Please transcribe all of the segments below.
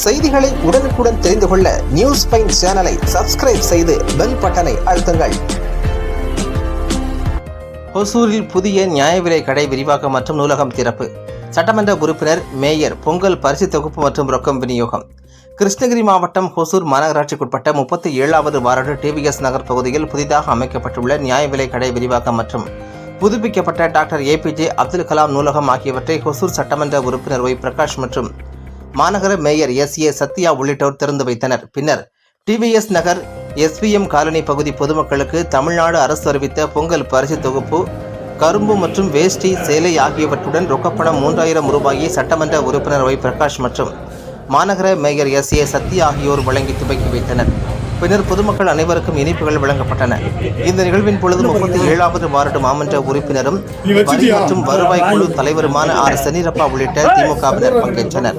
செய்திகளை உடனுக்குடன் தெரிந்து கொள்ள நியூஸ் பைன் சேனலை சப்ஸ்கிரைப் செய்து பெல் பட்டனை அழுத்துங்கள். ஒசூரில் புதிய நியாய விலை கடை விரிவாக்கம் மற்றும் நூலகம் திறப்பு. சட்டமன்ற உறுப்பினர் மேயர் பொங்கல் பரிசு தொகுப்பு மற்றும் ரொக்கம் விநியோகம். கிருஷ்ணகிரி மாவட்டம் ஒசூர் மாநகராட்சிக்குட்பட்ட 37வது வார்டு டிவிஎஸ் நகர் பகுதியில் புதிதாக அமைக்கப்பட்டுள்ள நியாய விலை கடை விரிவாக்கம் மற்றும் புதுப்பிக்கப்பட்ட டாக்டர் ஏபிஜே அப்துல் கலாம் நூலகம் ஆகியவற்றை ஒசூர் சட்டமன்ற உறுப்பினர் ஒய் பிரகாஷ் மற்றும் மாநகர மேயர் எஸ்.ஏ. சத்யா உள்ளிட்டோர் திறந்து வைத்தனர். பின்னர் டிவிஎஸ் நகர் SVM காலனி பகுதி பொதுமக்களுக்கு தமிழ்நாடு அரசு அறிவித்த பொங்கல் பரிசு தொகுப்பு, கரும்பு மற்றும் வேஷ்டி, சேலை ஆகியவற்றுடன் ரொக்கப்பணம் 3000 ரூபாயை சட்டமன்ற உறுப்பினர் ஒய் பிரகாஷ் மற்றும் மாநகர மேயர் எஸ்.ஏ. சத்யா ஆகியோர் வழங்கி துவக்கி வைத்தனர். பின்னர் பொதுமக்கள் அனைவருக்கும் இனிப்புகள் வழங்கப்பட்டன. இந்த நிகழ்வின் பொழுது 37வது வார்டு மாமன்ற உறுப்பினரும் வரி மற்றும் வருவாய் குழு தலைவருமான ஆர். சென்னிரப்பா உள்ளிட்ட திமுகவினர் பங்கேற்றனர்.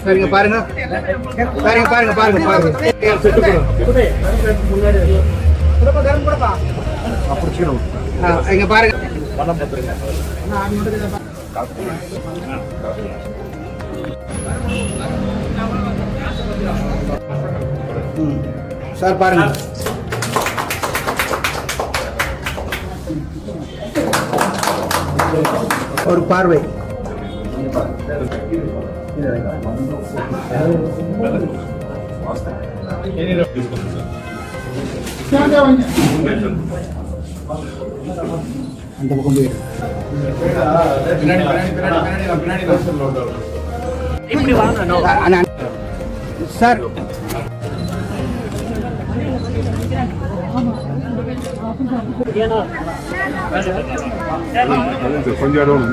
பாருங்க பாருங்க பாருங்க பாருங்க பாருங்க பாருங்க இங்க பாருங்க சார் பாருங்க ஒரு பார்வை அந்த பக்கம் போயிரு சார். கொஞ்சம்